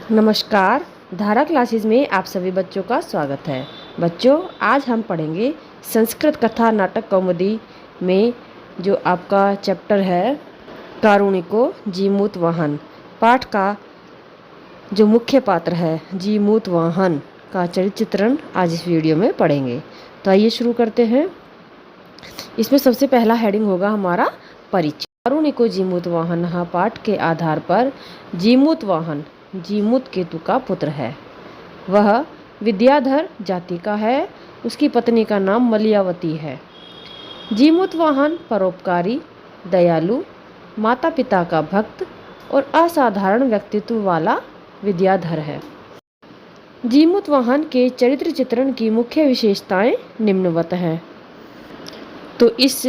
नमस्कार। धारा क्लासेस में आप सभी बच्चों का स्वागत है। बच्चों, आज हम पढ़ेंगे संस्कृत कथा नाटक कौमुदी में जो आपका चैप्टर है कारुणिको जीमूत वाहन। पाठ का जो मुख्य पात्र है जीमूत वाहन का चरित्र चित्रण आज इस वीडियो में पढ़ेंगे। तो आइए शुरू करते हैं। इसमें सबसे पहला हेडिंग होगा हमारा परिचय। कारुणिको जीमूत वाहन पाठ के आधार पर जीमूत वाहन जीमूत केतु का पुत्र है। वह विद्याधर जाति का है। उसकी पत्नी का नाम मलयावती है। जीमूत वाहन परोपकारी, दयालु, माता पिता का भक्त और असाधारण व्यक्तित्व वाला विद्याधर है। जीमूत वाहन के चरित्र चित्रण की मुख्य विशेषताएं निम्नवत हैं। तो इस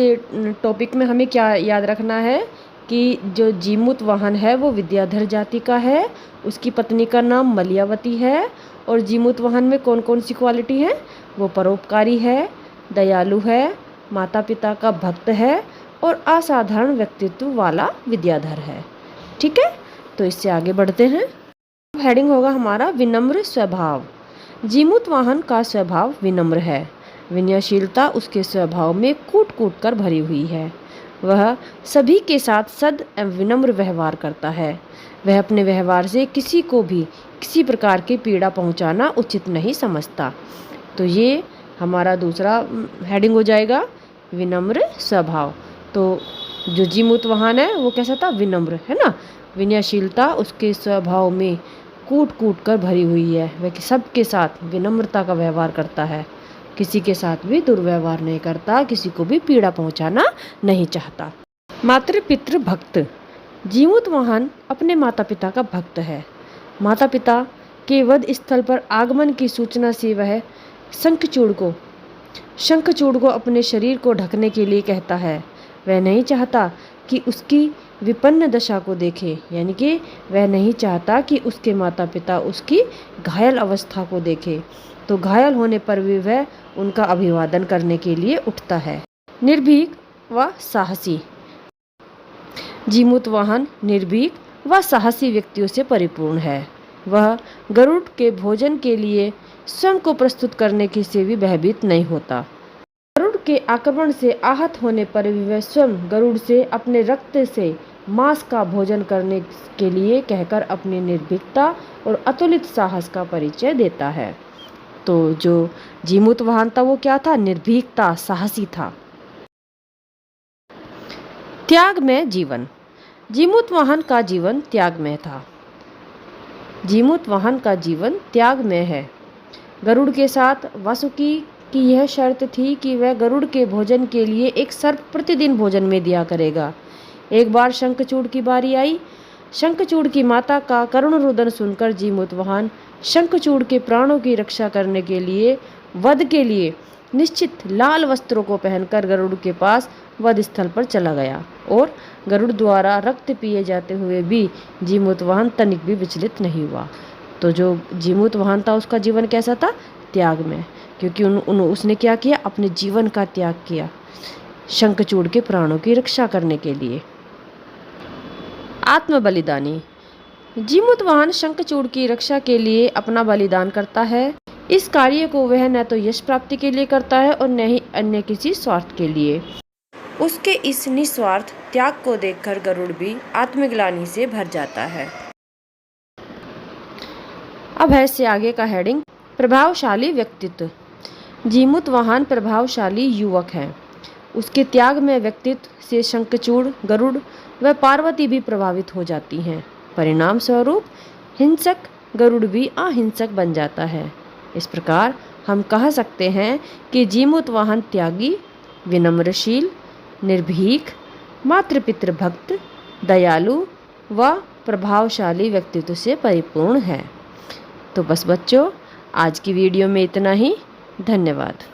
टॉपिक में हमें क्या याद रखना है कि जो जीमूत वाहन है वो विद्याधर जाति का है। उसकी पत्नी का नाम मलयावती है। और जीमूत वाहन में कौन कौन सी क्वालिटी है? वो परोपकारी है, दयालु है, माता पिता का भक्त है और असाधारण व्यक्तित्व वाला विद्याधर है। ठीक है, तो इससे आगे बढ़ते हैं। हेडिंग होगा हमारा विनम्र स्वभाव। जीमूत वाहन का स्वभाव विनम्र है। विनयशीलता उसके स्वभाव में कूट कूट कर भरी हुई है। वह सभी के साथ सद एवं विनम्र व्यवहार करता है। वह अपने व्यवहार से किसी को भी किसी प्रकार की पीड़ा पहुंचाना उचित नहीं समझता। तो ये हमारा दूसरा हेडिंग हो जाएगा विनम्र स्वभाव। तो जो जीमूत वाहन है वो कैसा था? विनम्र, है ना। विनयशीलता उसके स्वभाव में कूट कूट कर भरी हुई है। वह सबके साथ विनम्रता का व्यवहार करता है, किसी के साथ भी दुर्व्यवहार नहीं करता, किसी को भी पीड़ा पहुंचाना नहीं चाहता। मातृ पितृ भक्त। जीमूत वाहन अपने माता पिता का भक्त है। माता पिता के वध स्थल पर आगमन की सूचना से वह शंखचूड़ को अपने शरीर को ढकने के लिए कहता है। वह नहीं चाहता कि उसकी विपन्न दशा को देखे, यानी कि वह नहीं चाहता कि उसके माता पिता उसकी घायल अवस्था को देखे। तो घायल होने पर भी वह उनका अभिवादन करने के लिए उठता है। निर्भीक व साहसी। जीमूत वाहन निर्भीक व साहसी व्यक्तियों से परिपूर्ण है। वह गरुड़ के भोजन के लिए स्वयं को प्रस्तुत करने की से भी भयभीत नहीं होता। गरुड़ के आक्रमण से आहत होने पर भी वह स्वयं गरुड़ से अपने रक्त से मांस का भोजन करने के लिए कहकर अपनी निर्भीकता और अतुलित साहस का परिचय देता है। तो जो जीमूत वाहन था वो क्या था? निर्भीकता, साहसी था। त्यागमय जीवन। जीमूत वाहन का जीवन त्यागमय था। जीमूत वाहन का जीवन त्यागमय है। गरुड़ के साथ वासुकी की यह शर्त थी कि वह गरुड़ के भोजन के लिए एक सर्प प्रतिदिन भोजन में दिया करेगा। एक बार शंखचूड़ की बारी आई। शंखचूड़ की माता का करुण रुदन सुनकर जीमूत वाहन शंखचूड़ के प्राणों की रक्षा करने के लिए वध के लिए निश्चित लाल वस्त्रों को पहनकर गरुड़ के पास वध स्थल पर चला गया। और गरुड़ द्वारा रक्त पिए जाते हुए भी जीमूत वाहन तनिक भी विचलित नहीं हुआ। तो जो जीमूत वाहन था उसका जीवन कैसा था? त्याग में, क्योंकि उसने क्या किया? अपने जीवन का त्याग किया शंखचूड़ के प्राणों की रक्षा करने के लिए। आत्म बलिदानी। जीमूत वाहन शंखचूड़ की रक्षा के लिए अपना बलिदान करता है। इस कार्य को वह न तो यश प्राप्ति के लिए करता है और न ही अन्य किसी स्वार्थ के लिए। उसके इस निस्वार्थ त्याग को देखकर गरुड़ भी आत्मग्लानि से भर जाता है। अब है इससे आगे का हेडिंग प्रभावशाली व्यक्तित्व। जीमूत वाहन प्रभावशाली युवक है। उसके त्याग में व्यक्तित्व से शंखचूड़, गरुड़ व पार्वती भी प्रभावित हो जाती हैं। परिणाम स्वरूप हिंसक गरुड़ भी अहिंसक बन जाता है। इस प्रकार हम कह सकते हैं कि जीमूत वाहन त्यागी, विनम्रशील, निर्भीक, मातृपितृ भक्त, दयालु व प्रभावशाली व्यक्तित्व से परिपूर्ण है। तो बस बच्चों, आज की वीडियो में इतना ही। धन्यवाद।